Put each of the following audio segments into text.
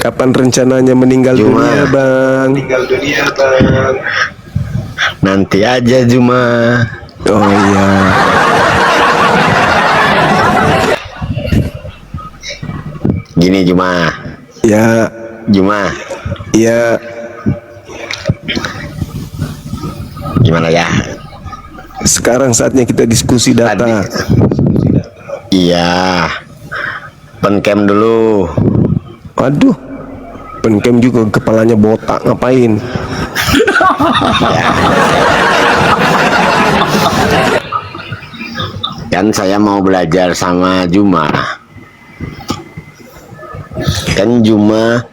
Kapan rencananya meninggal dunia, Bang? Nanti aja Juma. Oh iya. Gini Juma. Ya. Juma. Ya. Gimana ya? Sekarang saatnya kita diskusi data. Iya. Pencam dulu. Waduh. Pencam juga kepalanya botak, ngapain? Ya. Kan saya mau belajar sama Juma. Kan Juma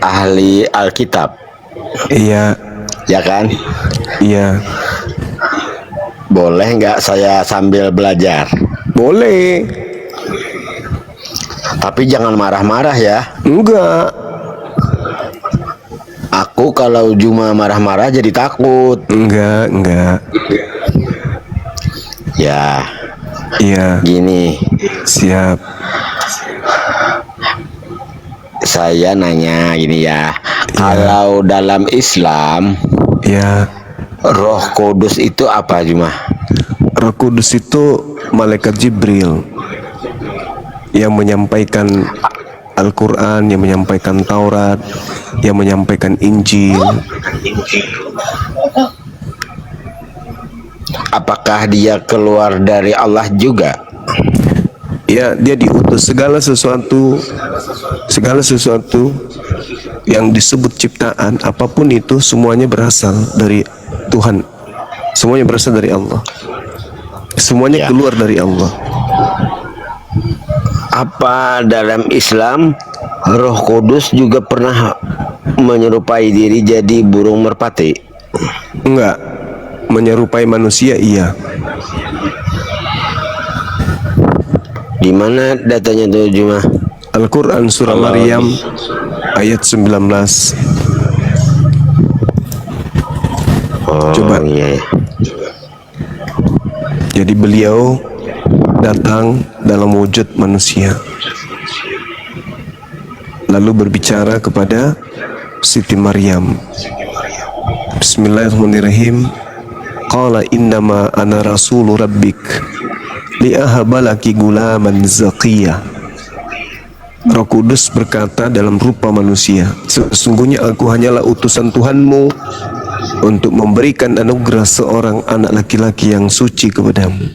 ahli Alkitab. Iya. Ya kan? Iya. Boleh nggak saya sambil belajar? Boleh. Tapi jangan marah-marah ya. Enggak. Aku kalau Juma marah-marah jadi takut. Enggak. Ya. Iya. Gini. Siap. Saya nanya gini ya. Kalau dalam Islam, Ya. Roh Kudus itu apa Juma? Roh Kudus itu malaikat Jibril yang menyampaikan Al-Quran, yang menyampaikan Taurat, yang menyampaikan Injil. Apakah dia keluar dari Allah juga? Ya, dia diutus. Segala sesuatu yang disebut ciptaan, apapun itu, semuanya berasal dari Tuhan. Semuanya berasal dari Allah. Semuanya keluar dari Allah. Apa dalam Islam Roh Kudus juga pernah menyerupai diri jadi burung merpati? Enggak. Menyerupai manusia, iya. Di mana datanya tuh Juma? Al-Quran surah Maryam ayat 19. Coba. Iya. Jadi beliau datang dalam wujud manusia, lalu berbicara kepada Siti Maryam. Bismillahirrahmanirrahim. Qala innama ana rasulu rabbik liahabalaki gulaman zakiyah. Roh Kudus berkata dalam rupa manusia, sesungguhnya aku hanyalah utusan Tuhanmu untuk memberikan anugerah seorang anak laki-laki yang suci kepadamu.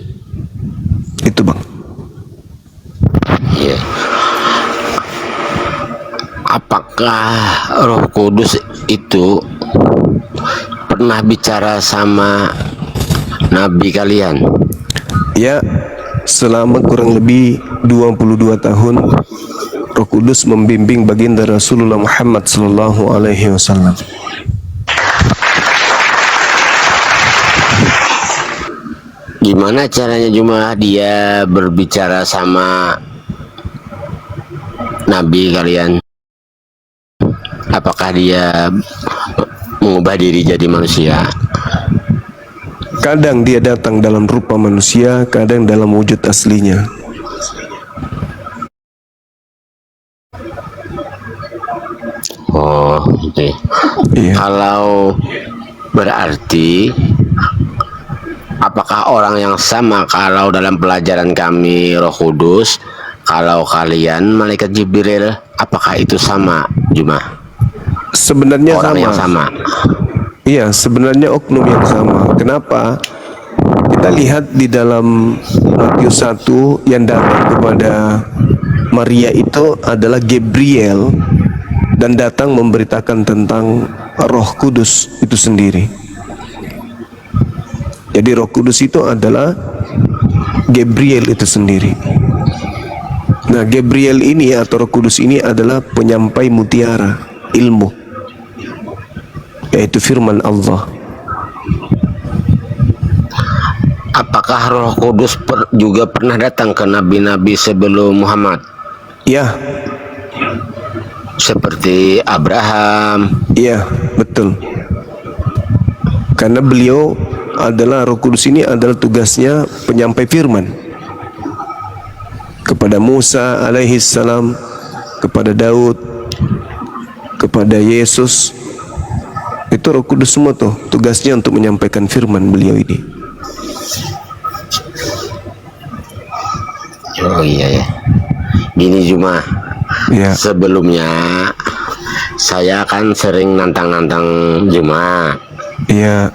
Itu Bang. Iya. Apakah Roh Kudus itu pernah bicara sama Nabi kalian? Ya, selama kurang lebih 22 tahun Roh Kudus membimbing baginda Rasulullah Muhammad sallallahu alaihi wasallam. Gimana caranya Juma dia berbicara sama Nabi kalian? Apakah dia mengubah diri jadi manusia? Kadang dia datang dalam rupa manusia, kadang dalam wujud aslinya. Oh, gitu. Iya. Kalau berarti apakah orang yang sama kalau dalam pelajaran kami Roh Kudus, kalau kalian malaikat Jibril, apakah itu sama Juma? Sebenarnya orang sama. yang sama. Iya, sebenarnya oknum yang sama. Kenapa? Kita lihat di dalam Matius 1 yang datang kepada Maria itu adalah Gabriel dan datang memberitakan tentang Roh Kudus itu sendiri. Jadi Roh Kudus itu adalah Gabriel itu sendiri. Nah, Gabriel ini atau Roh Kudus ini adalah penyampai mutiara ilmu, yaitu firman Allah. Apakah Roh Kudus juga pernah datang ke nabi-nabi sebelum Muhammad? Ya. Seperti Abraham. Iya, betul. Karena beliau adalah Roh Kudus ini adalah tugasnya penyampai firman kepada Musa alaihissalam, kepada Daud, kepada Yesus. Itu Roh Kudus semua tuh tugasnya untuk menyampaikan firman beliau ini. Oh iya ya. Gini Juma, Ya, sebelumnya saya kan sering nantang-nantang Juma. iya,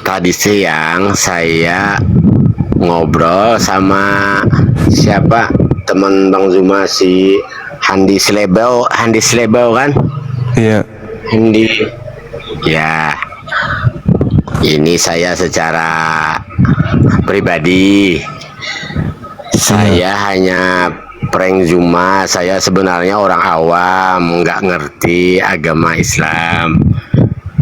Tadi siang saya ngobrol sama siapa, teman Bang Zuma, si Handi Slebau kan? iya. Handi. Ya, ini saya secara pribadi, saya hanya prank Zuma. Saya sebenarnya orang awam, nggak ngerti agama Islam.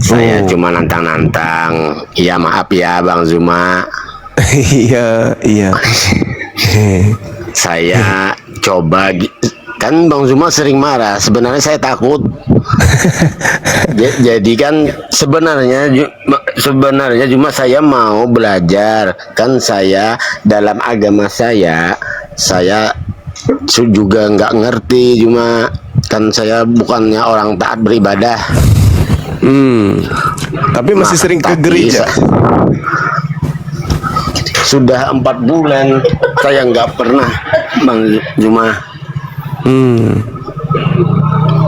Saya cuma nantang-nantang. Ya maaf ya Bang Zuma. Iya, iya. Saya coba, kan Bang Zuma sering marah. Sebenarnya saya takut. Jadi kan sebenarnya cuma saya mau belajar. Kan saya dalam agama saya juga nggak ngerti. Cuma kan saya bukannya orang taat beribadah. Tapi masih sering ke gereja. Sudah 4 bulan saya nggak pernah Bang Zuma.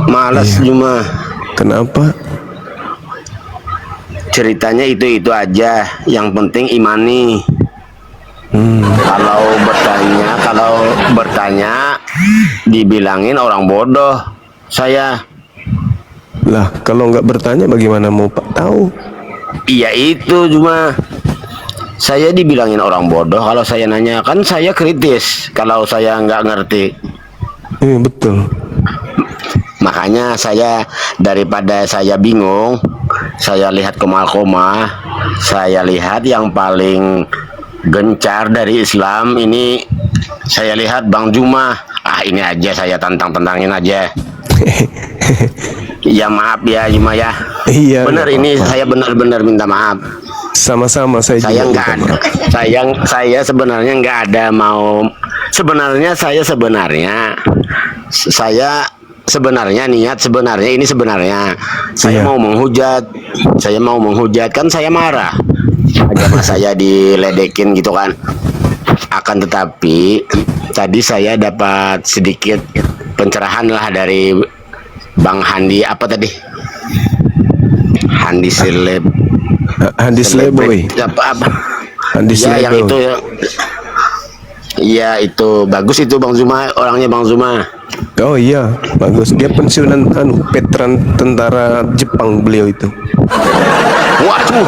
Malas Zuma. Kenapa? Ceritanya itu aja. Yang penting imani. Kalau bertanya dibilangin orang bodoh. Saya. Lah, kalau nggak bertanya bagaimana mau Pak tahu? Iya itu cuma saya dibilangin orang bodoh kalau saya nanya. Kan saya kritis kalau saya nggak ngerti. Iya, betul. Makanya saya, daripada saya bingung, saya lihat koma-koma, saya lihat yang paling gencar dari Islam ini, saya lihat Bang Zuma. Ini aja saya tantangin aja. Ya maaf ya Zuma ya. Iya. Benar, nggak ini apa-apa. saya benar-benar minta maaf. Sama-sama saya Saya juga nggak minta ada. maaf. Saya sebenarnya nggak ada mau. Sebenarnya niat ini sebenarnya saya Iya. mau menghujat. Saya mau menghujat, kan saya marah. Agama saya diledekin gitu kan. Akan tetapi tadi saya dapat sedikit pencerahan lah dari Bang Handi, apa tadi? Handi Handi Sleboy. apa? Handi Ya yang Sleboy. itu ya. Iya itu bagus itu Bang Zuma, orangnya Bang Zuma. Oh iya, bagus. Dia pensiunan veteran tentara Jepang beliau itu. Waduh.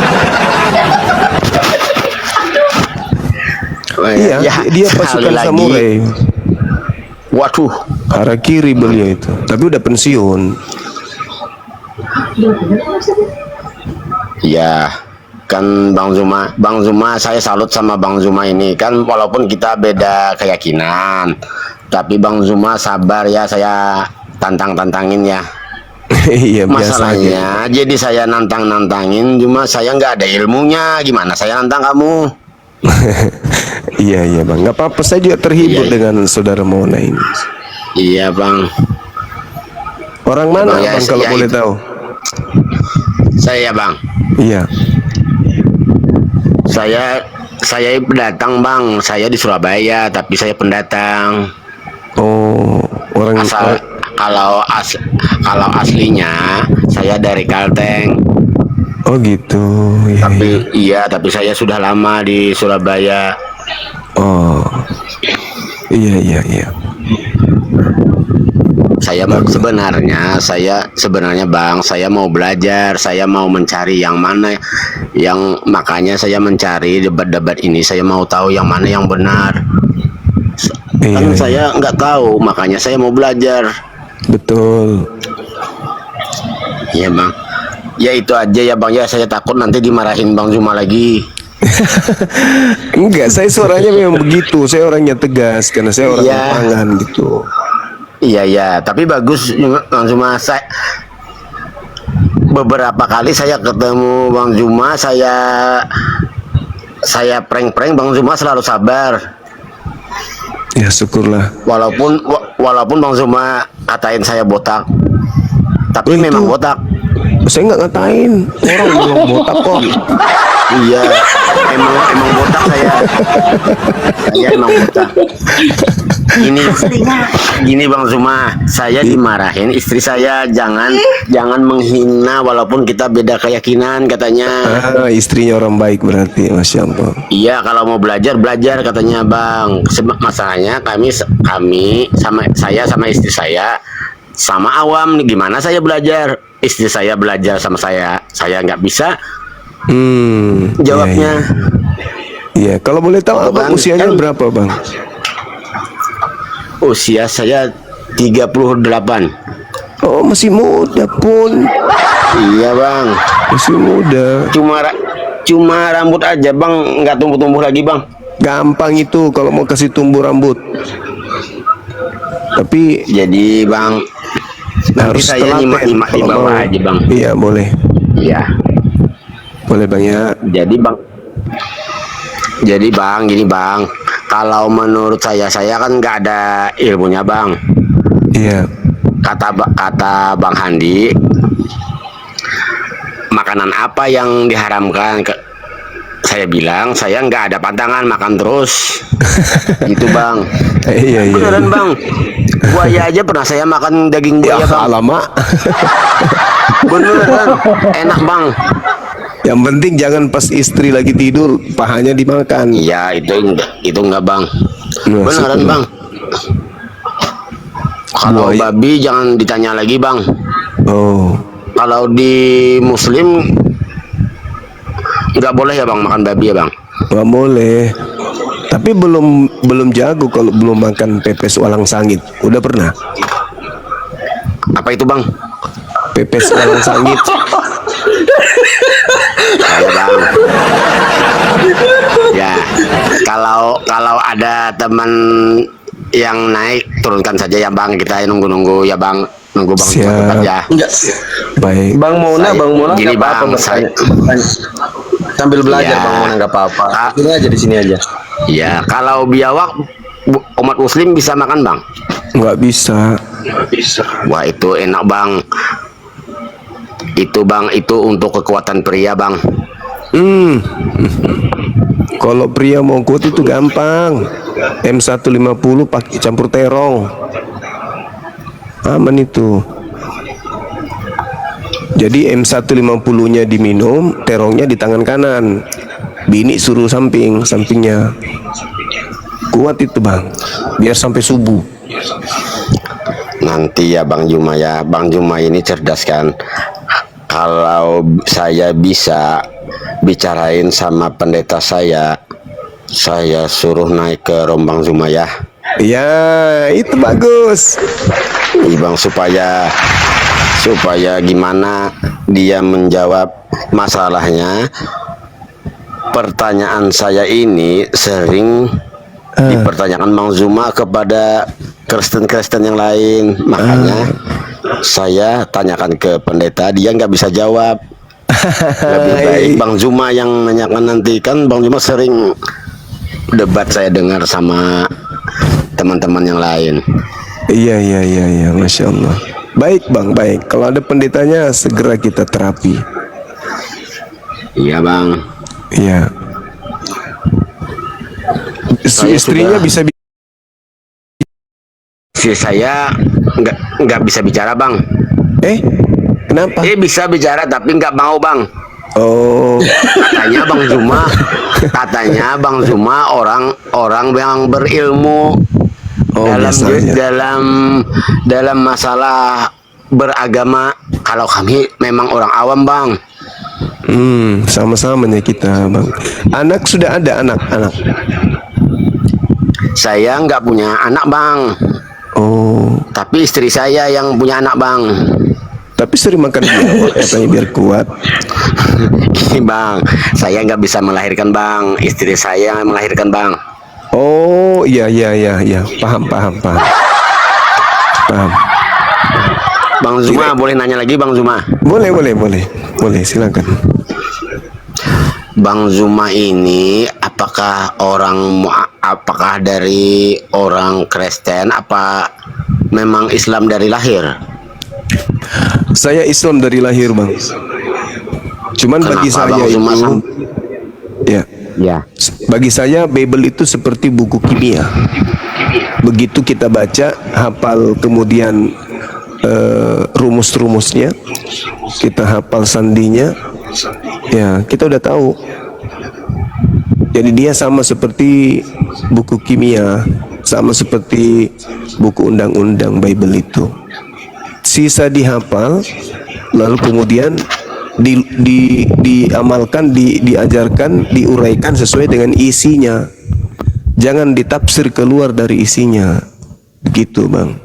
Iya, dia sekali pasukan lagi. samurai. Waduh. Harakiri beliau itu. Tapi udah pensiun. Ya, kan Bang Zuma saya salut sama Bang Zuma ini. Kan walaupun kita beda keyakinan, tapi Bang Zuma sabar ya, saya tantangin ya. Iya, biasa aja. Masalahnya jadi saya nantangin, cuma saya nggak ada ilmunya. Gimana saya nantang kamu? Iya Bang, nggak apa-apa, saya juga terhibur Iya. dengan saudara Mona ini. Iya Bang. Orang mana Bang, ya, Bang kalau ya boleh itu. tahu? Saya Bang. Iya. Saya pendatang Bang. Saya di Surabaya, tapi saya pendatang. Oh, orang Kalau aslinya saya dari Kalteng. Oh gitu. Iya. Tapi saya sudah lama di Surabaya. Oh. Iya. Saya sebenarnya Bang, saya mau belajar, saya mau mencari yang mana yang, makanya saya mencari debat-debat ini, saya mau tahu yang mana yang benar. Kan Iya. saya nggak tahu, makanya saya mau belajar. Betul. Iya Bang. Ya itu aja ya Bang ya, saya takut nanti dimarahin Bang Zuma lagi. Enggak, saya suaranya memang begitu. Saya orangnya tegas karena saya orang Iya. lapangan gitu. Iya, tapi bagus Bang Zuma. Beberapa kali saya ketemu Bang Zuma, saya prank Bang Zuma selalu sabar. Ya syukurlah. walaupun Bang Zuma katain saya botak, tapi Oh, itu. memang botak. Saya nggak ngatain, orang bilang botak kok. Iya, emang botak saya. Saya emang botak. Gini Bang Zuma, saya dimarahin istri saya, jangan menghina walaupun kita beda keyakinan katanya. Istrinya orang baik berarti, Masya Allah. Iya, kalau mau belajar katanya Bang. Masalahnya kami saya sama istri saya sama awam nih, gimana saya belajar? Istri saya belajar sama saya nggak bisa jawabnya. Iya, kalau boleh tahu abang Bang, usianya kan- berapa bang? Usia saya 38. Oh, masih muda pun, Iya Bang, masih muda. cuma rambut aja Bang, nggak tumbuh-tumbuh lagi Bang. Gampang itu kalau mau kasih tumbuh rambut. Tapi Jadi Bang, nanti harus saya nyimak di kalau bawah mau. aja Bang. Iya boleh, Iya. boleh bang ya. Jadi Bang, gini Bang, kalau menurut saya kan nggak ada ilmunya Bang. Iya. Kata Bang Handi, makanan apa yang diharamkan? Saya bilang saya nggak ada pantangan, makan terus. Gitu Bang. Iya iya. Beneran Bang, buaya aja pernah saya makan daging Ya buaya Bang. alamak. Beneran, enak Bang. Yang penting jangan pas istri lagi tidur pahanya dimakan. Iya, itu enggak Bang. Nah, Beneran syukur. Bang. Kalau Buaya. babi jangan ditanya lagi Bang. Oh, Kalau di Muslim nggak boleh ya Bang makan babi ya Bang. nggak boleh. Tapi belum jago kalau belum makan pepes walang sangit. Udah pernah? Apa itu Bang? Pepes walang sangit. Saya Bang. Ya, kalau ada teman yang naik turunkan saja ya Bang, kita nunggu ya Bang, nunggu Bang Siap. cepat ya. Enggak. Baik. Bang Mona Gini nggak apa-apa Bang, bertanya. Sambil belajar Iya. Bang Mona nggak apa-apa. Ah. Ini aja di sini aja. Ya, kalau biawak umat Muslim bisa makan Bang? Nggak bisa. Wah itu enak Bang. Itu Bang, itu untuk kekuatan pria Bang. Kalau pria mau kuat itu gampang. M150 pakai campur terong. Aman itu. Jadi M150-nya diminum, terongnya di tangan kanan. Bini suruh sampingnya. Kuat itu bang. Biar sampai subuh. Nanti ya Bang Juma ya, Bang Juma ini cerdas kan. Kalau saya bisa bicarain sama pendeta saya suruh naik ke rombang Zuma ya. Ya, itu bagus. Bang, supaya gimana dia menjawab masalahnya. Pertanyaan saya ini sering dipertanyakan Bang Zuma kepada Kristen-Kristen yang lain, makanya saya tanyakan ke pendeta, dia nggak bisa jawab. Lebih baik Bang Zuma yang nanyakan, nanti kan Bang Zuma sering debat saya dengar sama teman-teman yang lain. Iya, Masya Allah. Baik bang, baik. Kalau ada pendetanya segera kita terapi. Iya Bang. Iya. Saya Istrinya sudah- bisa Si saya nggak bisa bicara Bang. kenapa? Bisa bicara tapi nggak mau Bang. Oh, Katanya Bang Zuma orang yang berilmu biasanya. dalam masalah beragama. Kalau kami memang orang awam Bang. Sama-samanya kita bang. Anak sudah ada anak. Saya nggak punya anak Bang, Oh, tapi istri saya yang punya anak Bang. tapi sering makan biawak katanya biar kuat. Gini Bang, saya nggak bisa melahirkan Bang, istri saya yang melahirkan Bang. Oh, iya. Paham. Bang Zuma boleh nanya lagi Bang Zuma? Boleh, silakan. Bang Zuma ini apakah dari orang Kristen apa memang Islam dari lahir? Saya Islam dari lahir, Bang. Cuman bagi Kenapa saya Bang Zuma itu, ya, Ya. bagi saya Bible itu seperti buku kimia. Begitu kita baca, hafal, kemudian rumus-rumusnya, kita hafal sandinya, ya kita udah tahu. Jadi dia sama seperti buku kimia, sama seperti buku undang-undang Bible itu. Sisa dihafal, lalu kemudian diamalkan, diajarkan, diuraikan sesuai dengan isinya. Jangan ditafsir keluar dari isinya. Begitu, Bang.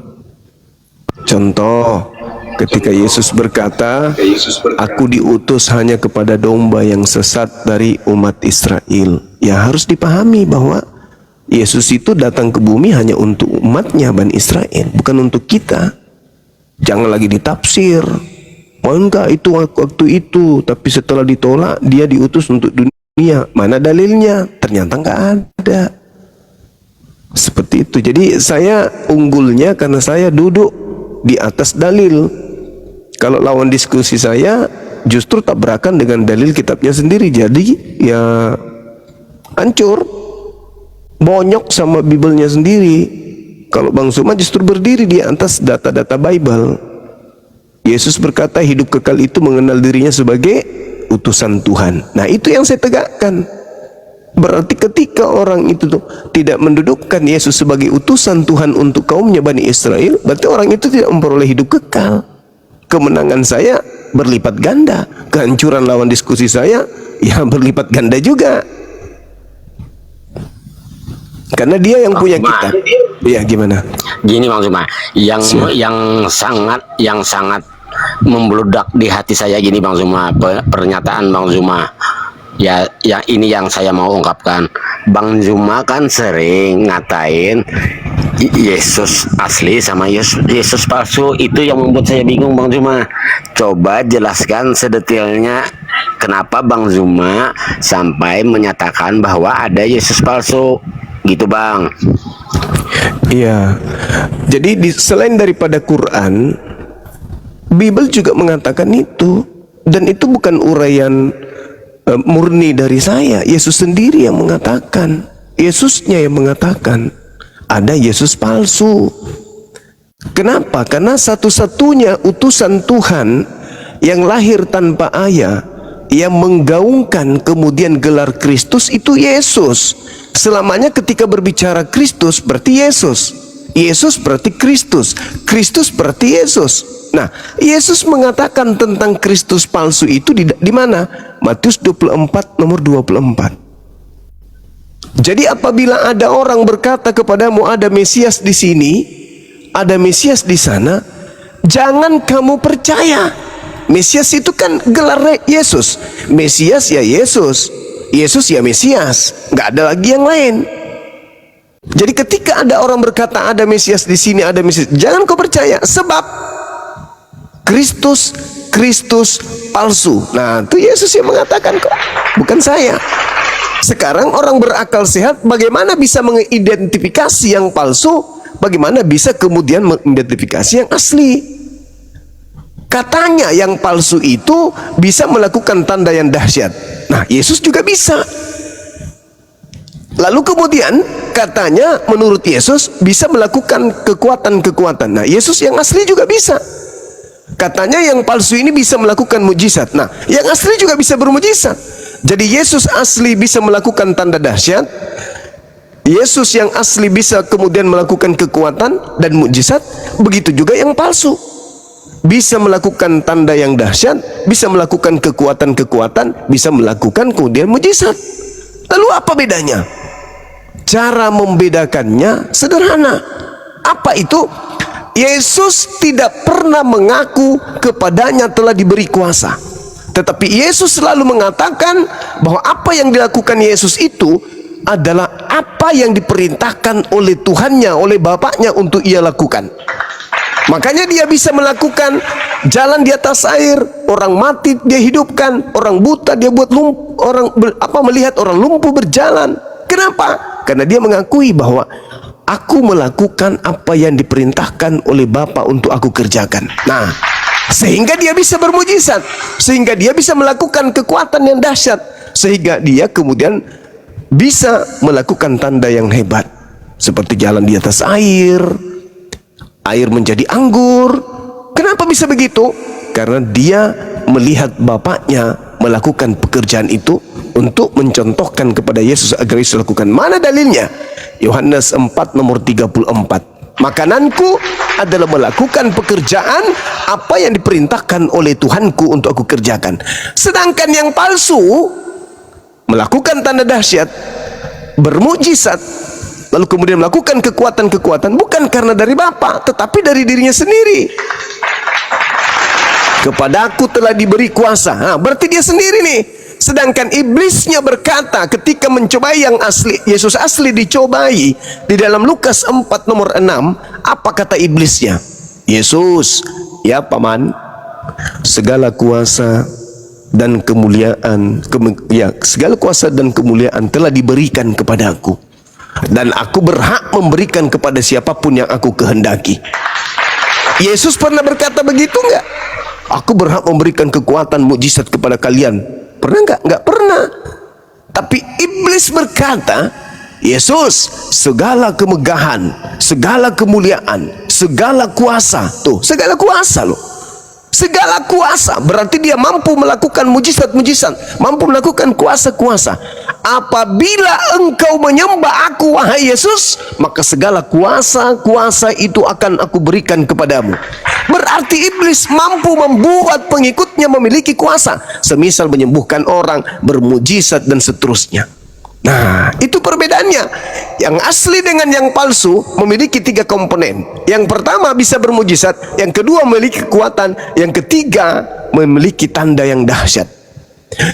Contoh, ketika Yesus berkata, "Aku diutus hanya kepada domba yang sesat dari umat Israel." Ya harus dipahami bahwa Yesus itu datang ke bumi hanya untuk umatnya Bani Israel, bukan untuk kita. Jangan lagi ditafsir. Oh enggak, itu waktu itu, tapi setelah ditolak dia diutus untuk dunia. Mana dalilnya? Ternyata enggak ada. Seperti itu. Jadi saya unggulnya karena saya duduk di atas dalil. Kalau lawan diskusi saya justru tabrakan dengan dalil kitabnya sendiri. Jadi ya hancur, bonyok sama Bible-nya sendiri. Kalau Bang Zuma justru berdiri di atas data-data Bible. Yesus berkata hidup kekal itu mengenal dirinya sebagai utusan Tuhan. Nah itu yang saya tegakkan. Berarti ketika orang itu tuh tidak mendudukkan Yesus sebagai utusan Tuhan untuk kaumnya Bani Israel, berarti orang itu tidak memperoleh hidup kekal. Kemenangan saya berlipat ganda, kehancuran lawan diskusi saya ya berlipat ganda juga. Karena dia yang punya kita. Iya, gimana? Gini Bang Zuma, yang sangat membludak di hati saya gini Bang Zuma, pernyataan Bang Zuma. Ya, ini yang saya mau ungkapkan. Bang Zuma kan sering ngatain Yesus asli sama Yesus palsu. Itu yang membuat saya bingung Bang Zuma. Coba jelaskan sedetailnya kenapa Bang Zuma sampai menyatakan bahwa ada Yesus palsu. Gitu Bang. Iya. Jadi selain daripada Quran, Bible juga mengatakan itu, dan itu bukan uraian murni dari saya. Yesus sendiri yang mengatakan, Yesusnya yang mengatakan ada Yesus palsu. Kenapa? Karena satu-satunya utusan Tuhan yang lahir tanpa ayah, yang menggaungkan kemudian gelar Kristus itu Yesus. Selamanya ketika berbicara Kristus berarti Yesus. Yesus berarti Kristus. Kristus berarti Yesus. Nah, Yesus mengatakan tentang Kristus palsu itu di mana? Matius 24 nomor 24. Jadi apabila ada orang berkata kepadamu ada Mesias di sini, ada Mesias di sana, jangan kamu percaya. Mesias itu kan gelar Yesus. Mesias ya Yesus, Yesus ya Mesias, nggak ada lagi yang lain. Jadi ketika ada orang berkata ada Mesias di sini, ada Mesias, jangan kau percaya, sebab Kristus palsu. Nah, itu Yesus yang mengatakan kok, bukan saya. Sekarang orang berakal sehat bagaimana bisa mengidentifikasi yang palsu, bagaimana bisa kemudian mengidentifikasi yang asli. Katanya yang palsu itu bisa melakukan tanda yang dahsyat. Nah, Yesus juga bisa. Lalu kemudian katanya menurut Yesus bisa melakukan kekuatan-kekuatan. Nah, Yesus yang asli juga bisa. Katanya yang palsu ini bisa melakukan mujizat. Nah, yang asli juga bisa bermujizat. Jadi Yesus asli bisa melakukan tanda dahsyat. Yesus yang asli bisa kemudian melakukan kekuatan dan mujizat. Begitu juga yang palsu. Bisa melakukan tanda yang dahsyat, bisa melakukan kekuatan-kekuatan, bisa melakukan kemudian mujizat. Lalu apa bedanya? Cara membedakannya sederhana. Apa itu? Yesus tidak pernah mengaku kepadanya telah diberi kuasa. Tetapi Yesus selalu mengatakan bahwa apa yang dilakukan Yesus itu adalah apa yang diperintahkan oleh Tuhannya, oleh Bapaknya untuk ia lakukan. Makanya dia bisa melakukan jalan di atas air, orang mati dia hidupkan, orang buta dia buat melihat orang lumpuh berjalan. Kenapa? Karena dia mengakui bahwa aku melakukan apa yang diperintahkan oleh Bapa untuk aku kerjakan. Nah, sehingga dia bisa bermujizat, sehingga dia bisa melakukan kekuatan yang dahsyat, sehingga dia kemudian bisa melakukan tanda yang hebat, seperti jalan di atas air, air menjadi anggur. Kenapa bisa begitu? Karena dia melihat bapaknya melakukan pekerjaan itu untuk mencontohkan kepada Yesus agar Yesus lakukan. Mana dalilnya? Yohanes 4 nomor 34. Makananku adalah melakukan pekerjaan apa yang diperintahkan oleh Tuhanku untuk aku kerjakan. Sedangkan yang palsu melakukan tanda dahsyat, bermujizat, lalu kemudian melakukan kekuatan-kekuatan bukan karena dari Bapa, tetapi dari dirinya sendiri. Kepadaku telah diberi kuasa. Nah, berarti dia sendiri nih. Sedangkan iblisnya berkata ketika mencobai yang asli, Yesus asli dicobai di dalam Lukas 4 nomor 6, apa kata iblisnya? Yesus, ya paman, segala kuasa dan kemuliaan, segala kuasa dan kemuliaan telah diberikan kepadaku, dan aku berhak memberikan kepada siapapun yang aku kehendaki. Yesus pernah berkata begitu enggak? Aku berhak memberikan kekuatan mukjizat kepada kalian. Pernah enggak? Enggak pernah. Tapi iblis berkata, Yesus, segala kemegahan, segala kemuliaan, segala kuasa. Tuh, segala kuasa loh. Segala kuasa berarti dia mampu melakukan mujizat-mujizat, mampu melakukan kuasa-kuasa. Apabila engkau menyembah aku, wahai Yesus, maka segala kuasa-kuasa itu akan aku berikan kepadamu. Berarti iblis mampu membuat pengikutnya memiliki kuasa, semisal menyembuhkan orang, bermujizat dan seterusnya. Nah, itu perbedaannya. Yang asli dengan yang palsu memiliki 3 komponen. Yang pertama bisa bermujizat, yang kedua memiliki kekuatan, yang ketiga memiliki tanda yang dahsyat.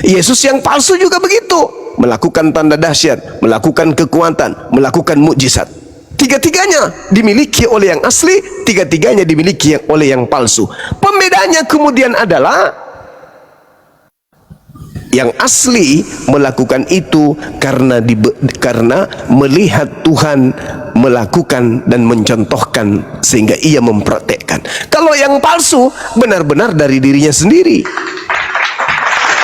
Yesus yang palsu juga begitu, melakukan tanda dahsyat, melakukan kekuatan, melakukan mukjizat. Tiga-tiganya dimiliki oleh yang asli, tiga-tiganya dimiliki oleh yang palsu. Pembedanya kemudian adalah yang asli melakukan itu karena melihat Tuhan melakukan dan mencontohkan sehingga ia mempraktekkan. Kalau yang palsu benar-benar dari dirinya sendiri.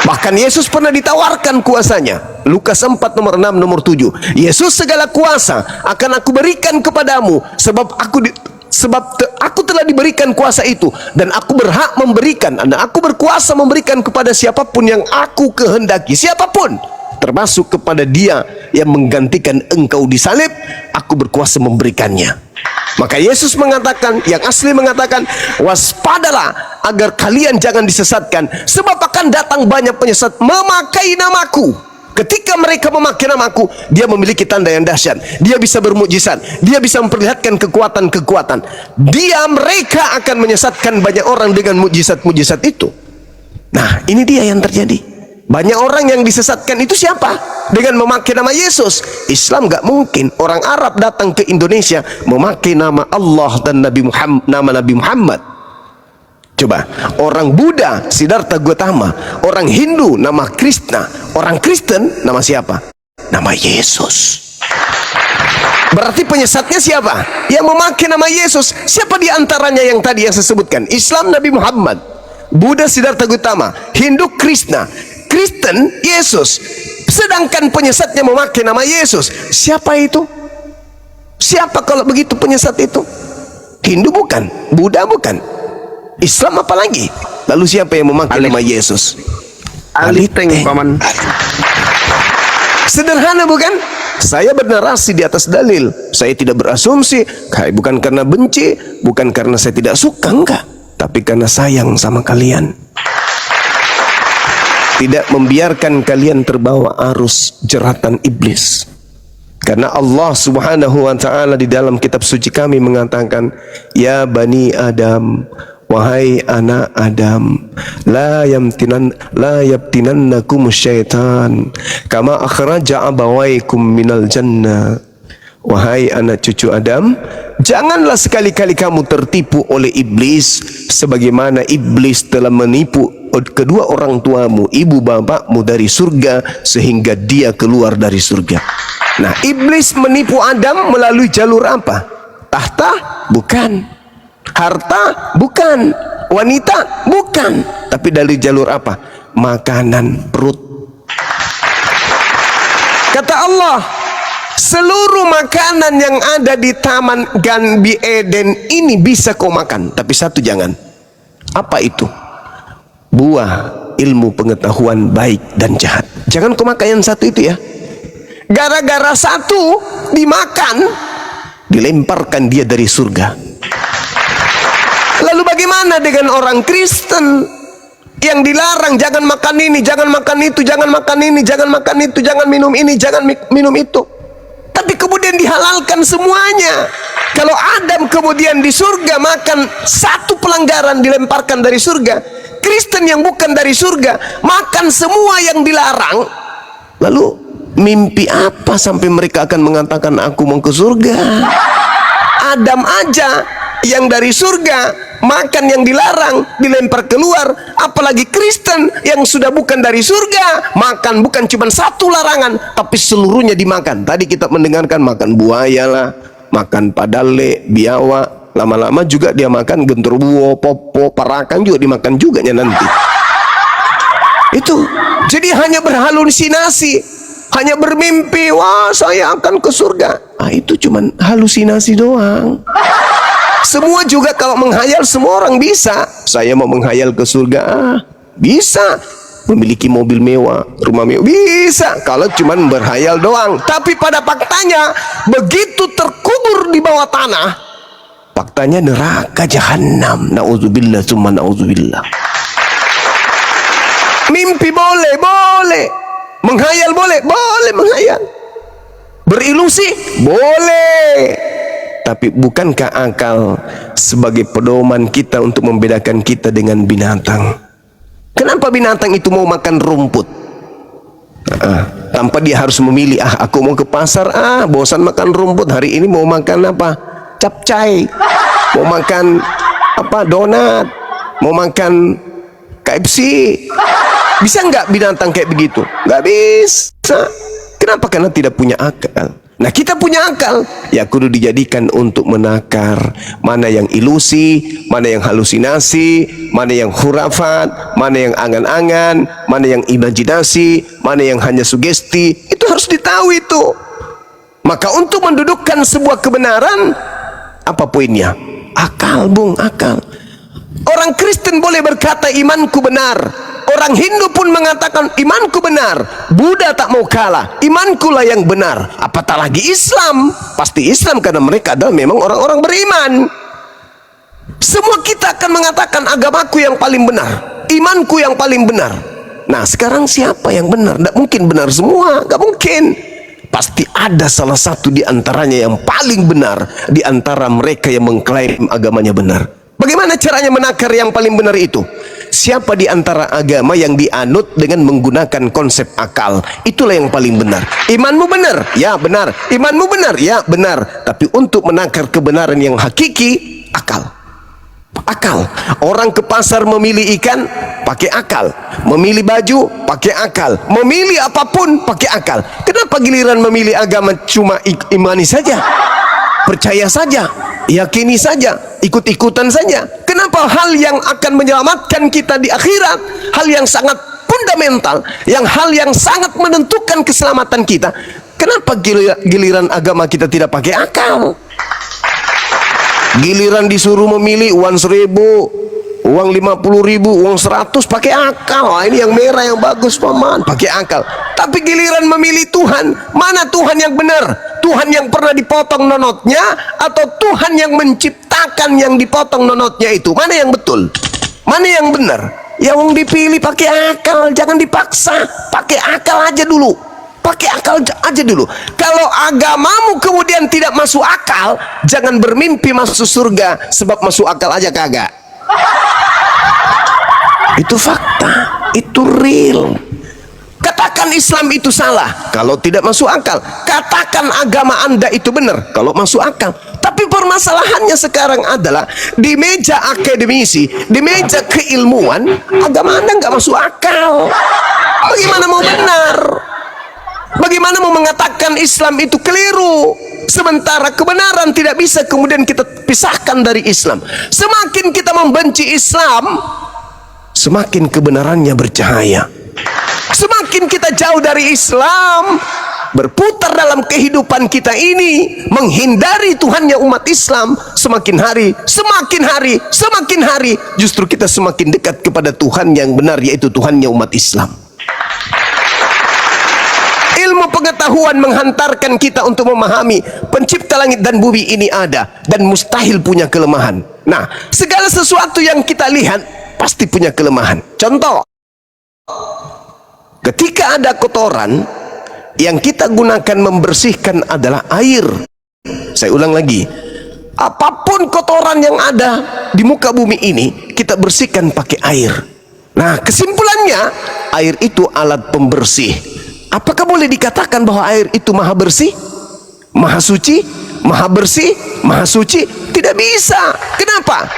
Bahkan Yesus pernah ditawarkan kuasanya. Lukas 4 nomor 6 nomor 7. Yesus, segala kuasa akan aku berikan kepadamu, sebab aku telah diberikan kuasa itu, dan aku berhak memberikan, dan aku berkuasa memberikan kepada siapapun yang aku kehendaki. Siapapun, termasuk kepada dia yang menggantikan engkau di salib, aku berkuasa memberikannya. Maka Yesus mengatakan, yang asli mengatakan, waspadalah agar kalian jangan disesatkan, sebab akan datang banyak penyesat memakai namaku. Ketika mereka memakai namaku, dia memiliki tanda yang dahsyat, dia bisa bermukjizat, dia bisa memperlihatkan kekuatan-kekuatan. Mereka akan menyesatkan banyak orang dengan mukjizat-mukjizat itu. Nah, ini dia yang terjadi. Banyak orang yang disesatkan itu siapa? Dengan memakai nama Yesus. Islam gak mungkin orang Arab datang ke Indonesia memakai nama Allah dan nama Nabi Muhammad. Coba, orang Buddha Siddhartha Gautama, orang Hindu nama Krishna, orang Kristen nama siapa? Nama Yesus. Berarti penyesatnya siapa? Yang memakai nama Yesus. Siapa di antaranya yang tadi yang saya sebutkan? Islam Nabi Muhammad, Buddha Siddhartha Gautama, Hindu Krishna, Kristen Yesus. Sedangkan penyesatnya memakai nama Yesus. Siapa itu? Siapa kalau begitu penyesat itu? Hindu bukan, Buddha bukan, Islam apalagi. Lalu siapa yang memakai nama Yesus? Aliteng, paman. Sederhana bukan? Saya bernarasi di atas dalil. Saya tidak berasumsi, bukan karena benci, bukan karena saya tidak suka, enggak, tapi karena sayang sama kalian. Tidak membiarkan kalian terbawa arus jeratan iblis. Karena Allah Subhanahu wa taala di dalam kitab suci kami mengatakan, ya bani Adam, wahai anak Adam, la yaftinannakum syaitan kama akhraja abawaikum minal jannah. Wahai anak cucu Adam, janganlah sekali-kali kamu tertipu oleh iblis sebagaimana iblis telah menipu kedua orang tuamu, ibu bapakmu dari surga sehingga dia keluar dari surga. Nah, iblis menipu Adam melalui jalur apa? Tahta? Bukan. Harta? Bukan. Wanita? Bukan. Tapi dari jalur apa? Makanan perut. Kata Allah, seluruh makanan yang ada di taman Ganbi Eden ini bisa kau makan, tapi satu jangan. Apa itu? Buah ilmu pengetahuan baik dan jahat. Jangan kau makan yang satu itu ya. Gara-gara satu dimakan, dilemparkan dia dari surga. Lalu bagaimana dengan orang Kristen yang dilarang jangan makan ini, jangan makan itu, jangan makan ini, jangan makan itu, jangan minum ini, jangan minum itu, tapi kemudian dihalalkan semuanya? Kalau Adam kemudian di surga makan satu pelanggaran dilemparkan dari surga, Kristen yang bukan dari surga makan semua yang dilarang. Lalu mimpi apa sampai mereka akan mengatakan aku mau ke surga? Adam aja yang dari surga makan yang dilarang dilempar keluar, apalagi Kristen yang sudah bukan dari surga makan bukan cuma satu larangan tapi seluruhnya dimakan. Tadi kita mendengarkan makan buaya lah, makan padale, biawak, lama-lama juga dia makan genderuwo, popo, parakan juga dimakan juga nanti. Itu jadi hanya berhalusinasi, hanya bermimpi, wah saya akan ke surga. Ah, itu cuman halusinasi doang. Semua juga kalau menghayal semua orang bisa. Saya mau menghayal ke surga, bisa. Memiliki mobil mewah, rumah mewah, bisa. Kalau cuman berhayal doang. Tapi pada faktanya begitu terkubur di bawah tanah, faktanya neraka jahanam. Nauzubillah summa nauzubillah. Mimpi boleh, boleh. Menghayal boleh, boleh menghayal. Berilusi boleh. Tapi bukankah akal sebagai pedoman kita untuk membedakan kita dengan binatang? Kenapa binatang itu mau makan rumput? Tanpa dia harus memilih, aku mau ke pasar, bosan makan rumput, hari ini mau makan apa? Capcay, mau makan apa? Donat, mau makan KFC. Bisa nggak binatang kayak begitu? Nggak bisa. Kenapa? Karena tidak punya akal. Nah, kita punya akal, ya kudu dijadikan untuk menakar mana yang ilusi, mana yang halusinasi, mana yang khurafat, mana yang angan-angan, mana yang imajinasi, mana yang hanya sugesti. Itu harus ditahu itu. Maka untuk mendudukkan sebuah kebenaran, apa poinnya? Akal, bung, akal. Orang Kristen boleh berkata imanku benar. Orang Hindu pun mengatakan imanku benar. Buddha tak mau kalah, imanku lah yang benar. Apatah lagi Islam. Pasti Islam karena mereka adalah memang orang-orang beriman. Semua kita akan mengatakan agamaku yang paling benar, imanku yang paling benar. Nah, sekarang siapa yang benar? Tidak mungkin benar semua, nggak mungkin. Pasti ada salah satu di antaranya yang paling benar di antara mereka yang mengklaim agamanya benar. Bagaimana caranya menakar yang paling benar itu? Siapa di antara agama yang dianut dengan menggunakan konsep akal? Itulah yang paling benar. Imanmu benar? Ya benar. Imanmu benar? Ya benar. Tapi untuk menakar kebenaran yang hakiki, akal. Akal. Orang ke pasar memilih ikan, pakai akal. Memilih baju, pakai akal. Memilih apapun, pakai akal. Kenapa giliran memilih agama cuma imani saja? Percaya saja, yakini saja, ikut-ikutan saja. Kenapa hal yang akan menyelamatkan kita di akhirat, hal yang sangat fundamental, hal yang sangat menentukan keselamatan kita, kenapa giliran agama kita tidak pakai akal? Giliran disuruh memilih uang 1.000, uang 50.000, uang 100, pakai akal. Wah, ini yang merah yang bagus paman, pakai akal. Tapi giliran memilih Tuhan, mana Tuhan yang benar? Tuhan yang pernah dipotong nonotnya atau Tuhan yang menciptakan yang dipotong nonotnya itu? Mana yang betul? Mana yang benar? Yang dipilih pakai akal, jangan dipaksa. Pakai akal aja dulu. Pakai akal aja dulu. Kalau agamamu kemudian tidak masuk akal, jangan bermimpi masuk surga, sebab masuk akal aja kagak. Itu fakta, itu real. Kata Katakan Islam itu salah kalau tidak masuk akal. Katakan agama Anda itu benar kalau masuk akal. Tapi permasalahannya sekarang adalah di meja akademisi, di meja keilmuan, agama Anda nggak masuk akal. Bagaimana mau benar? Bagaimana mau mengatakan Islam itu keliru, sementara kebenaran tidak bisa kemudian kita pisahkan dari Islam. Semakin kita membenci Islam, semakin kebenarannya bercahaya. Semakin kita jauh dari Islam, berputar dalam kehidupan kita ini, menghindari Tuhannya umat Islam, semakin hari, justru kita semakin dekat kepada Tuhan yang benar, yaitu Tuhannya umat Islam. Ilmu pengetahuan menghantarkan kita untuk memahami pencipta langit dan bumi ini ada dan mustahil punya kelemahan. Nah, segala sesuatu yang kita lihat pasti punya kelemahan. Contoh, ketika ada kotoran, yang kita gunakan membersihkan adalah air. Saya ulang lagi, apapun kotoran yang ada di muka bumi ini, kita bersihkan pakai air. Nah, kesimpulannya, air itu alat pembersih. Apakah boleh dikatakan bahwa air itu maha bersih, maha suci, maha bersih, maha suci? Tidak bisa. Kenapa?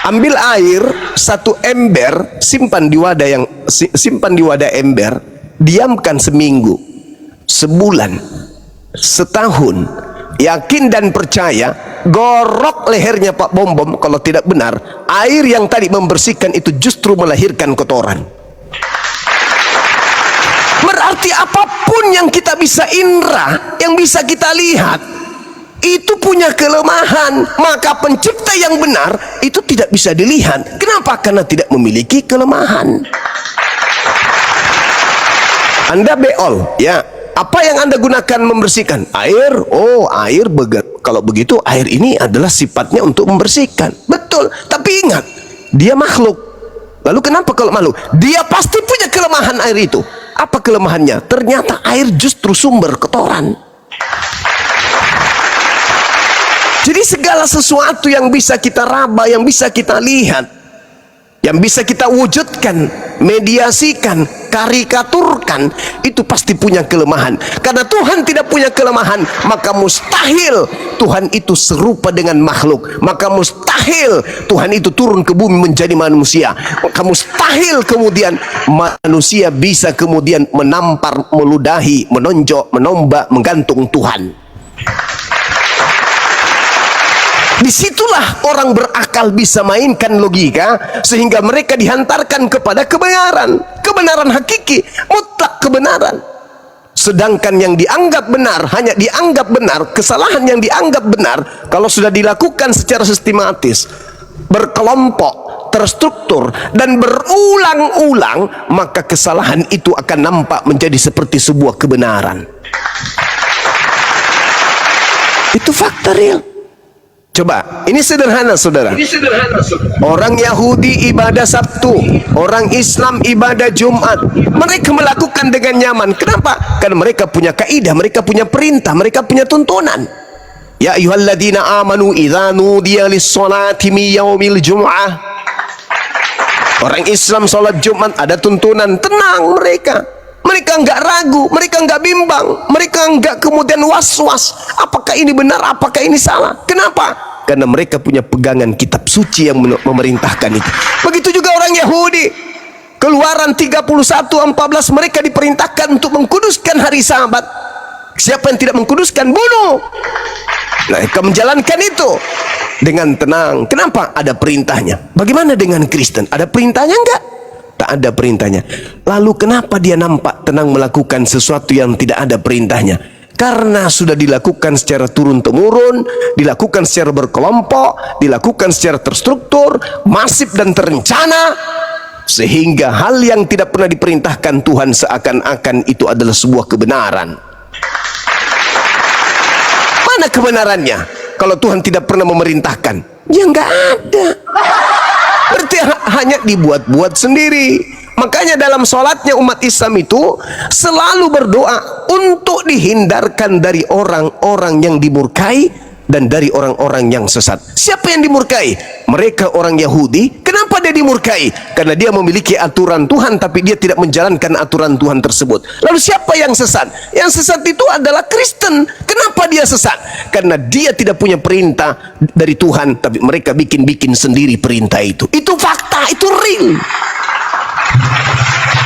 Ambil air satu ember, simpan di wadah ember, diamkan seminggu, sebulan, setahun, yakin dan percaya, gorok lehernya Pak Bom kalau tidak benar, air yang tadi membersihkan itu justru melahirkan kotoran. Berarti apapun yang kita bisa indra, yang bisa kita lihat, itu punya kelemahan. Maka pencipta yang benar itu tidak bisa dilihat. Kenapa? Karena tidak memiliki kelemahan. Anda beol, ya, apa yang Anda gunakan membersihkan? Air. Oh, air. Kalau begitu air ini adalah sifatnya untuk membersihkan. Betul, tapi ingat, dia makhluk. Lalu kenapa kalau makhluk? Dia pasti punya kelemahan air itu. Apa kelemahannya? Ternyata air justru sumber kotoran. Jadi segala sesuatu yang bisa kita raba, yang bisa kita lihat, yang bisa kita wujudkan, mediasikan, karikaturkan, itu pasti punya kelemahan. Karena Tuhan tidak punya kelemahan, maka mustahil Tuhan itu serupa dengan makhluk. Maka mustahil Tuhan itu turun ke bumi menjadi manusia. Maka mustahil kemudian manusia bisa kemudian menampar, meludahi, menonjok, menombak, menggantung Tuhan. Disitulah orang berakal bisa mainkan logika, sehingga mereka dihantarkan kepada kebenaran hakiki, mutlak kebenaran. Sedangkan yang dianggap benar hanya dianggap benar, kesalahan yang dianggap benar kalau sudah dilakukan secara sistematis, berkelompok, terstruktur, dan berulang-ulang, maka kesalahan itu akan nampak menjadi seperti sebuah kebenaran. Itu fakta real. Coba, ini sederhana saudara. Orang Yahudi ibadah Sabtu, orang Islam ibadah Jumat. Mereka melakukan dengan nyaman. Kenapa? Karena mereka punya kaidah, mereka punya perintah, mereka punya tuntunan. Ya ayyuhalladzina amanu idza nudiya lis-sholati min yaumil jum'ah. Orang Islam sholat Jumat ada tuntunan, tenang mereka. Mereka enggak ragu, mereka enggak bimbang, mereka enggak kemudian was-was. Apakah ini benar, apakah ini salah? Kenapa? Karena mereka punya pegangan kitab suci yang memerintahkan itu. Begitu juga orang Yahudi. Keluaran 31:14, mereka diperintahkan untuk mengkuduskan hari Sabat. Siapa yang tidak mengkuduskan, bunuh. Mereka menjalankan itu dengan tenang. Kenapa? Ada perintahnya. Bagaimana dengan Kristen? Ada perintahnya enggak? Tak ada perintahnya. Lalu kenapa dia nampak tenang melakukan sesuatu yang tidak ada perintahnya? Karena sudah dilakukan secara turun-temurun, dilakukan secara berkelompok, dilakukan secara terstruktur, masif dan terencana, sehingga hal yang tidak pernah diperintahkan Tuhan seakan-akan itu adalah sebuah kebenaran. Mana kebenarannya kalau Tuhan tidak pernah memerintahkan? Ya nggak ada. Berarti hanya dibuat-buat sendiri. Makanya dalam sholatnya umat Islam itu selalu berdoa untuk dihindarkan dari orang-orang yang dimurkai dan dari orang-orang yang sesat. Siapa yang dimurkai? Mereka orang Yahudi. Kenapa Kenapa dia dimurkai? Karena dia memiliki aturan Tuhan tapi dia tidak menjalankan aturan Tuhan tersebut. Lalu siapa yang sesat? Yang sesat itu adalah Kristen. Kenapa dia sesat? Karena dia tidak punya perintah dari Tuhan, tapi mereka bikin-bikin sendiri perintah itu. Itu fakta, itu real.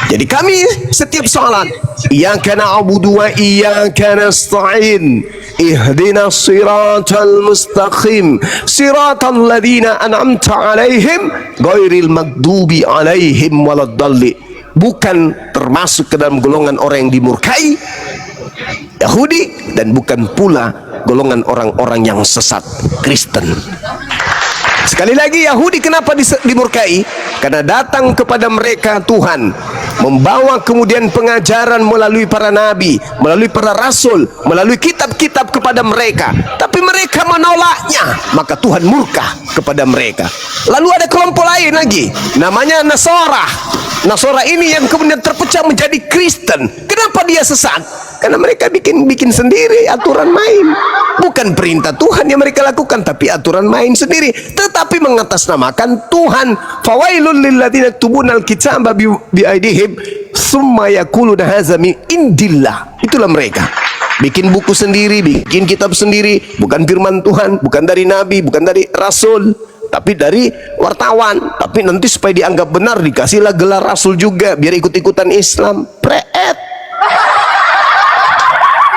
Jadi kami setiap salat, iyyaka na'budu wa iyyaka nasta'in, ihdinas siratal mustaqim, siratal ladzina an'amta 'alaihim, ghairil maghdubi 'alaihim waladdallin. Bukan termasuk ke dalam golongan orang yang dimurkai Yahudi, dan bukan pula golongan orang-orang yang sesat Kristen. Sekali lagi, Yahudi kenapa dimurkai? Karena datang kepada mereka Tuhan, membawa kemudian pengajaran melalui para nabi, melalui para rasul, melalui kitab-kitab kepada mereka, tapi mereka menolaknya, maka Tuhan murka kepada mereka. Lalu ada kelompok lain lagi, namanya Nasara. Nasara ini yang kemudian terpecah menjadi Kristen. Kenapa dia sesat? Karena mereka bikin sendiri aturan main. Bukan perintah Tuhan yang mereka lakukan, tapi aturan main sendiri, tetapi mengatasnamakan Tuhan. Fawailul lilladzina yaktubunal kitaba biaidihim tsumma yaquluna hadza min indillah. Itulah mereka. Bikin buku sendiri, bikin kitab sendiri, bukan firman Tuhan, bukan dari nabi, bukan dari rasul, tapi dari wartawan. Tapi nanti supaya dianggap benar dikasihlah gelar rasul juga biar ikut-ikutan Islam. Preet.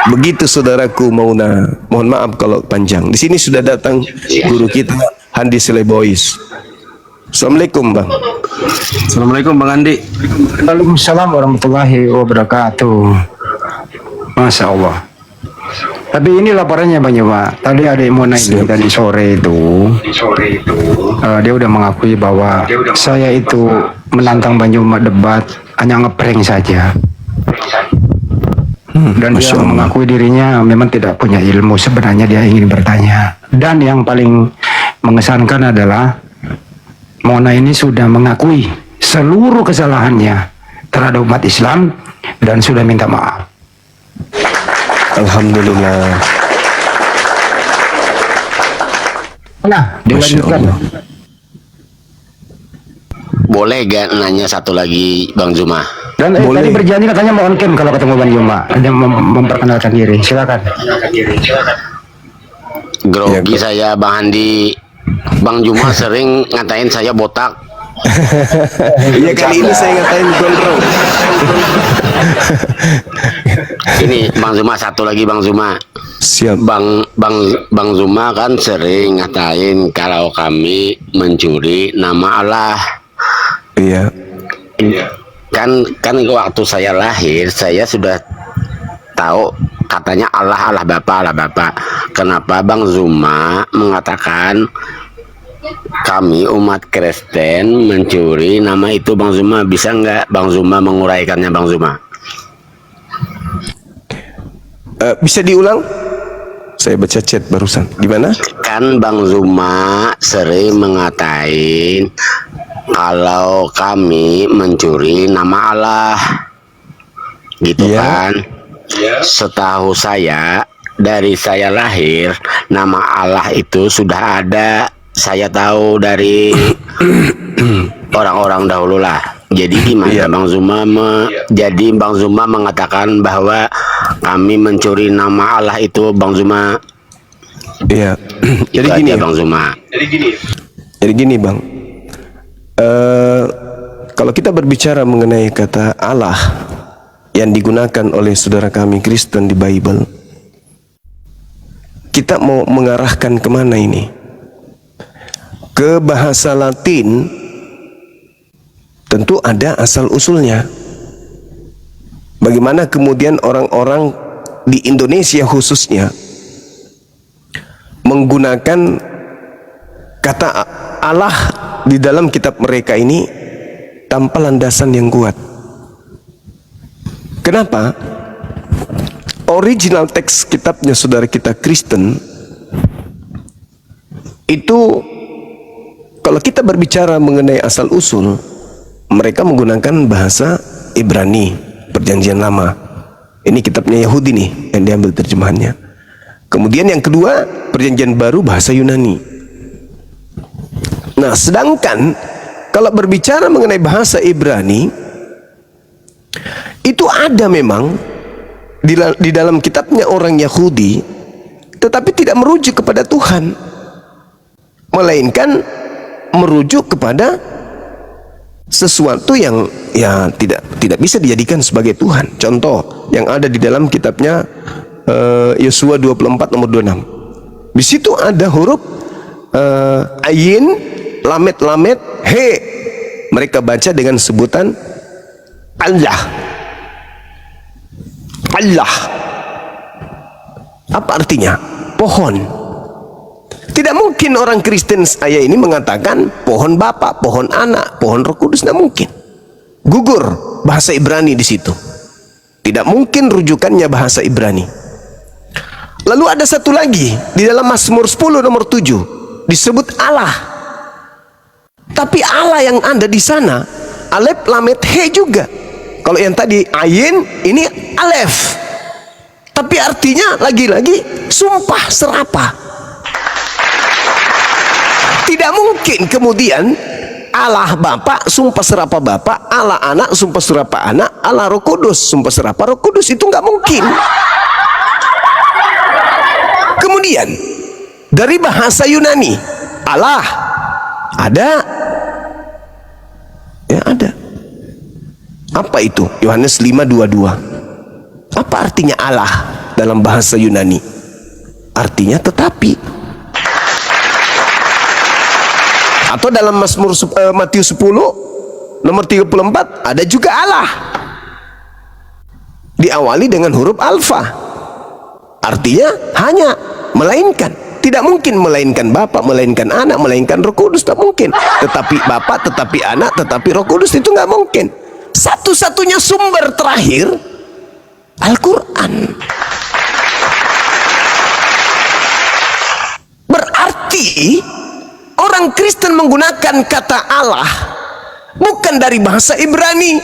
Begitu saudaraku Mauna. Mohon maaf kalau panjang. Di sini sudah datang guru kita Handi Selebois. Assalamualaikum Bang. Assalamualaikum Bang Andi. Waalaikumsalam warahmatullahi wabarakatuh. Masya Allah. Tapi ini laporannya Bang Yuma. Tadi ada yang mau naik tadi sore itu. Dia udah mengakui bahwa saya itu menantang Bang Yuma debat hanya ngeprank saja. Dan dia mengakui dirinya memang tidak punya ilmu. Sebenarnya dia ingin bertanya. Dan yang paling mengesankan adalah Mona ini sudah mengakui seluruh kesalahannya terhadap umat Islam dan sudah minta maaf. Alhamdulillah. Nah, dilanjutkan. Boleh gak nanya satu lagi Bang Zuma? Dan tadi berjanji katanya mau on cam kalau ketemu Bang Yuma. Dia memperkenalkan diri. Silakan. Grogi saya Bang Handi. Bang Juma sering ngatain saya botak. Iya, kali ini saya ngatain gondrong. Ini Bang Zuma, satu lagi Bang Zuma. Siap. Bang Zuma kan sering ngatain kalau kami mencuri nama Allah. Iya. Kan waktu saya lahir saya sudah tahu katanya Allah Bapa. Kenapa Bang Zuma mengatakan kami umat Kristen mencuri nama itu Bang Zuma? Bisa nggak Bang Zuma menguraikannya Bang Zuma? Bisa diulang? Saya baca chat barusan. Gimana? Kan Bang Zuma sering mengatain kalau kami mencuri nama Allah, gitu kan? Setahu saya, dari saya lahir nama Allah itu sudah ada. Saya tahu dari orang-orang dahulu lah. Jadi gimana Bang Zuma jadi Bang Zuma mengatakan bahwa kami mencuri nama Allah itu Bang Zuma? Iya. Jadi Itu gini aja, Bang Zuma. Jadi gini Bang. Kalau kita berbicara mengenai kata Allah yang digunakan oleh saudara kami Kristen di Bible, kita mau mengarahkan kemana ini? Ke bahasa Latin tentu ada asal usulnya. Bagaimana kemudian orang-orang di Indonesia khususnya menggunakan kata Allah di dalam kitab mereka ini tanpa landasan yang kuat. Kenapa? Original teks kitabnya saudara kita Kristen itu, kalau kita berbicara mengenai asal usul, mereka menggunakan bahasa Ibrani, Perjanjian Lama. Ini kitabnya Yahudi nih yang diambil terjemahannya. Kemudian yang kedua, Perjanjian Baru bahasa Yunani. Nah, sedangkan kalau berbicara mengenai bahasa Ibrani, itu ada memang di dalam kitabnya orang Yahudi, tetapi tidak merujuk kepada Tuhan, melainkan merujuk kepada sesuatu yang ya tidak bisa dijadikan sebagai Tuhan. Contoh yang ada di dalam kitabnya Yosua 24 nomor 26. Di situ ada huruf ayin, lamet, he. Mereka baca dengan sebutan Allah. Allah. Apa artinya? Pohon. Tidak mungkin orang Kristen saya ini mengatakan pohon Bapa, pohon Anak, pohon Roh Kudus, tidak mungkin. Gugur bahasa Ibrani di situ. Tidak mungkin rujukannya bahasa Ibrani. Lalu ada satu lagi di dalam Mazmur 10 nomor 7 disebut Allah. Tapi Allah yang ada di sana alef, lamet, he juga. Kalau yang tadi ayin, ini alef. Tapi artinya lagi-lagi sumpah serapah. Tidak mungkin kemudian Allah Bapa sumpah serapah Bapa, Allah Anak sumpah serapah Anak, Allah Roh Kudus sumpah serapah Roh Kudus. Itu nggak mungkin. Kemudian dari bahasa Yunani, Allah ada, ya ada. Apa itu? Yohanes 5:22. Apa artinya Allah dalam bahasa Yunani? Artinya tetapi. Atau dalam Mazmur Matius 10 nomor 34 ada juga Allah. Diawali dengan huruf alfa. Artinya hanya, melainkan. Tidak mungkin melainkan Bapa, melainkan Anak, melainkan Roh Kudus, tak mungkin. Tetapi Bapa, tetapi Anak, tetapi Roh Kudus, itu nggak mungkin. Satu-satunya sumber terakhir Al-Quran. Berarti orang Kristen menggunakan kata Allah bukan dari bahasa Ibrani,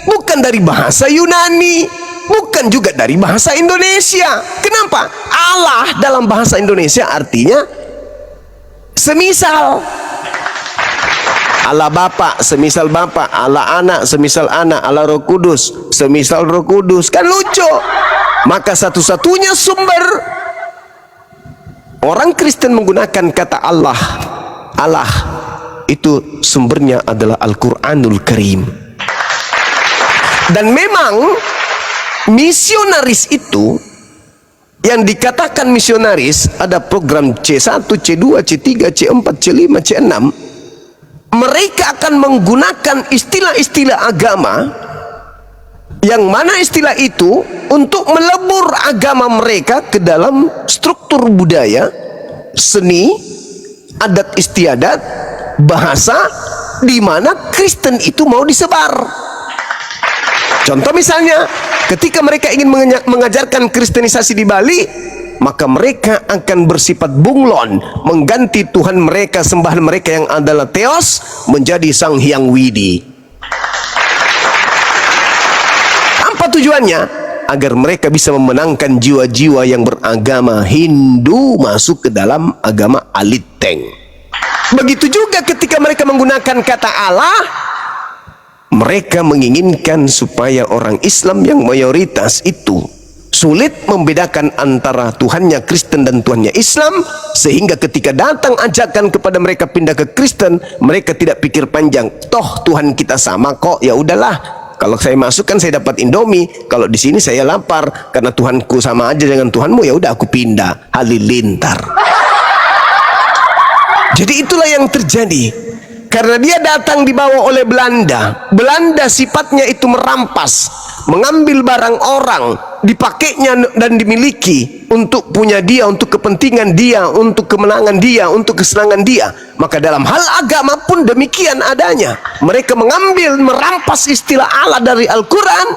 bukan dari bahasa Yunani, bukan juga dari bahasa Indonesia. Kenapa? Allah dalam bahasa Indonesia artinya semisal. Allah Bapa semisal Bapa, Allah Anak semisal Anak, Allah Roh Kudus semisal Roh Kudus. Kan lucu. Maka satu-satunya sumber orang Kristen menggunakan kata Allah itu sumbernya adalah Al-Quranul Karim. Dan memang misionaris itu, yang dikatakan misionaris, ada program C1, C2, C3, C4, C5, C6. Mereka akan menggunakan istilah-istilah agama, yang mana istilah itu untuk melebur agama mereka ke dalam struktur budaya, seni, adat istiadat, bahasa, di mana Kristen itu mau disebar. Contoh misalnya, ketika mereka ingin mengajarkan kristenisasi di Bali, maka mereka akan bersifat bunglon, mengganti Tuhan mereka, sembahan mereka yang adalah Theos menjadi Sang Hyang Widi. Apa tujuannya? Agar mereka bisa memenangkan jiwa-jiwa yang beragama Hindu masuk ke dalam agama Aliteng. Begitu juga ketika mereka menggunakan kata Allah, mereka menginginkan supaya orang Islam yang mayoritas itu sulit membedakan antara Tuhannya Kristen dan Tuhannya Islam, sehingga ketika datang ajakan kepada mereka pindah ke Kristen, mereka tidak pikir panjang. Toh Tuhan kita sama kok, ya udahlah. Kalau saya masuk kan saya dapat Indomie, kalau di sini saya lapar karena Tuhanku sama aja dengan Tuhanmu, ya udah aku pindah. Halilintar. Jadi itulah yang terjadi. Karena dia datang dibawa oleh Belanda. Belanda sifatnya itu merampas, mengambil barang orang, dipakainya dan dimiliki untuk punya dia, untuk kepentingan dia, untuk kemenangan dia, untuk kesenangan dia. Maka dalam hal agama pun demikian adanya. Mereka mengambil, merampas istilah Allah dari Al-Quran,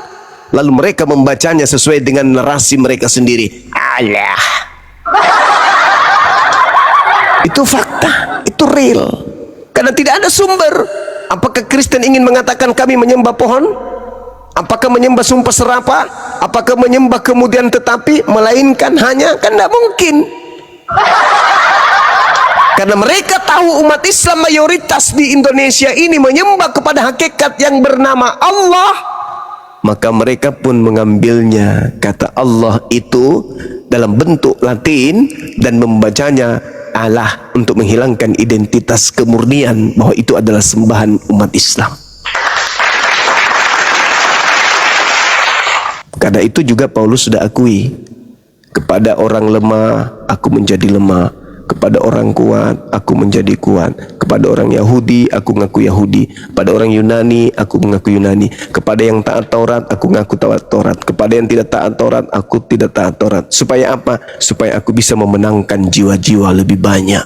lalu mereka membacanya sesuai dengan narasi mereka sendiri. Allah. Itu fakta, itu real. Karena tidak ada sumber. Apakah Kristen ingin mengatakan kami menyembah pohon? Apakah menyembah sumpah serapah? Apakah menyembah kemudian tetapi? Melainkan hanya, kan tidak mungkin. Karena mereka tahu umat Islam mayoritas di Indonesia ini menyembah kepada hakikat yang bernama Allah, maka mereka pun mengambilnya kata Allah itu dalam bentuk Latin dan membacanya Allah untuk menghilangkan identitas kemurnian bahwa itu adalah sembahan umat Islam. Karena itu juga Paulus sudah akui, kepada orang lemah aku menjadi lemah, kepada orang kuat aku menjadi kuat, kepada orang Yahudi aku mengaku Yahudi, pada orang Yunani aku mengaku Yunani, kepada yang taat Taurat aku mengaku taat Taurat, kepada yang tidak taat Taurat aku tidak taat Taurat. Supaya apa? Supaya aku bisa memenangkan jiwa-jiwa lebih banyak.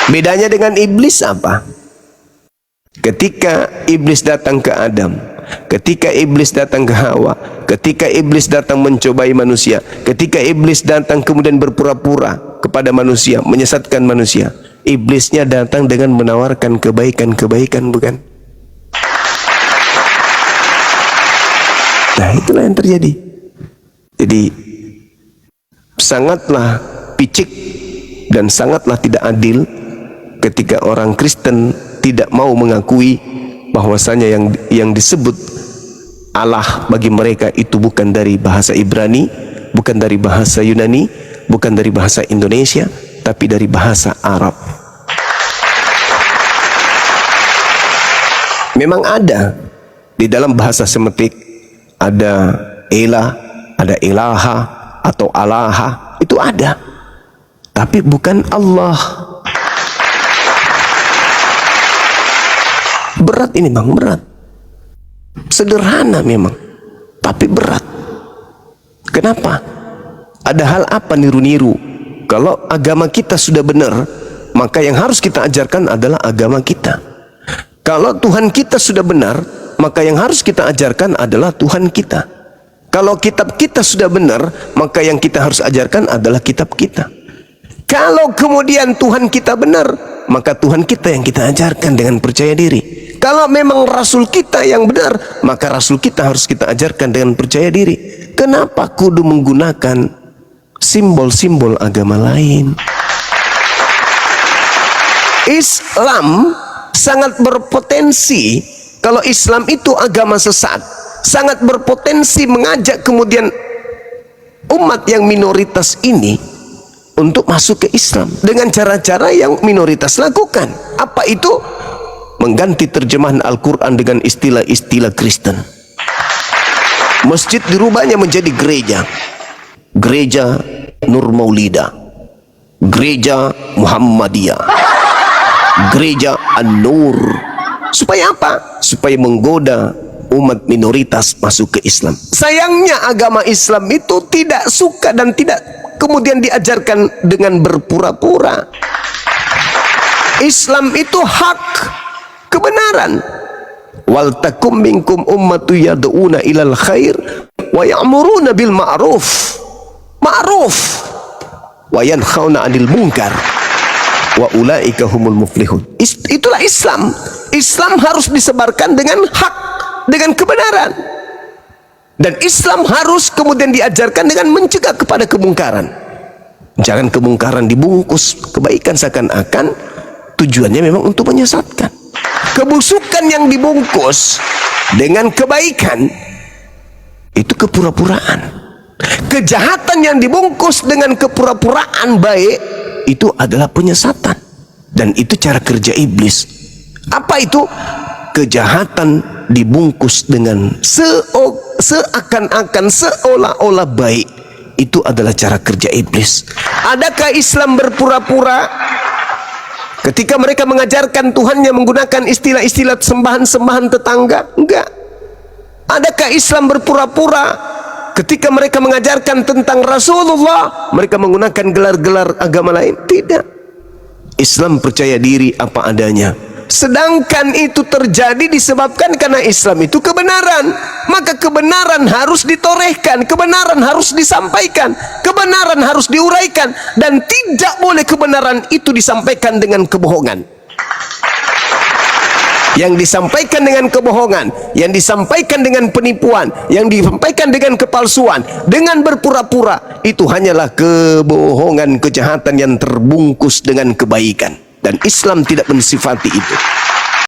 Bedanya dengan iblis apa? Ketika iblis datang ke Adam, ketika iblis datang ke Hawa, ketika iblis datang mencobai manusia, ketika iblis datang kemudian berpura-pura kepada manusia, menyesatkan manusia, iblisnya datang dengan menawarkan kebaikan-kebaikan, bukan? Nah, itulah yang terjadi. Jadi sangatlah picik dan sangatlah tidak adil ketika orang Kristen tidak mau mengakui bahwasanya yang disebut Allah bagi mereka itu bukan dari bahasa Ibrani, bukan dari bahasa Yunani, bukan dari bahasa Indonesia, tapi dari bahasa Arab. Memang ada di dalam bahasa Semitik ada elah, ada ilaha atau alaha, itu ada, tapi bukan Allah. Berat ini bang, berat. Sederhana memang, tapi berat. Kenapa? Ada hal apa niru-niru? Kalau agama kita sudah benar, maka yang harus kita ajarkan adalah agama kita. Kalau Tuhan kita sudah benar, maka yang harus kita ajarkan adalah Tuhan kita. Kalau kitab kita sudah benar, maka yang kita harus ajarkan adalah kitab kita. Kalau kemudian Tuhan kita benar, maka Tuhan kita yang kita ajarkan dengan percaya diri. Kalau memang Rasul kita yang benar, maka Rasul kita harus kita ajarkan dengan percaya diri. Kenapa kudu menggunakan simbol-simbol agama lain? Islam sangat berpotensi, kalau Islam itu agama sesat, sangat berpotensi mengajak kemudian umat yang minoritas ini untuk masuk ke Islam dengan cara-cara yang minoritas lakukan. Apa itu? Mengganti terjemahan Al-Quran dengan istilah-istilah Kristen. Masjid dirubahnya menjadi gereja. Gereja Nur Maulida, Gereja Muhammadiyah, Gereja An-Nur. Supaya apa? Supaya menggoda umat minoritas masuk ke Islam. Sayangnya agama Islam itu tidak suka dan tidak kemudian diajarkan dengan berpura-pura. Islam itu hak, kebenaran. Wal takum minkum ummatu yad'una ilal khair wa ya'muruna bil ma'ruf wa yanhauna 'anil munkar wa ulaika humul muflihun. Itulah Islam. Islam harus disebarkan dengan hak, dengan kebenaran. Dan Islam harus kemudian diajarkan dengan mencegah kepada kemungkaran. Jangan kemungkaran dibungkus kebaikan seakan-akan tujuannya memang untuk menyesatkan. Kebusukan yang dibungkus dengan kebaikan itu kepura-puraan. Kejahatan yang dibungkus dengan kepura-puraan baik itu adalah penyesatan. Dan itu cara kerja iblis. Apa itu? Kejahatan dibungkus dengan seakan-akan, seolah-olah baik. Itu adalah cara kerja iblis. Adakah Islam berpura-pura? Ketika mereka mengajarkan Tuhannya menggunakan istilah-istilah sembahan-sembahan tetangga? Enggak. Adakah Islam berpura-pura? Ketika mereka mengajarkan tentang Rasulullah, mereka menggunakan gelar-gelar agama lain? Tidak. Islam percaya diri apa adanya. Sedangkan itu terjadi disebabkan karena Islam itu kebenaran. Maka kebenaran harus ditorehkan, kebenaran harus disampaikan, kebenaran harus diuraikan. Dan tidak boleh kebenaran itu disampaikan dengan kebohongan. yang disampaikan dengan kebohongan, yang disampaikan dengan penipuan, yang disampaikan dengan kepalsuan, dengan berpura-pura, itu hanyalah kebohongan, kejahatan yang terbungkus dengan kebaikan. Dan Islam tidak mensifati itu.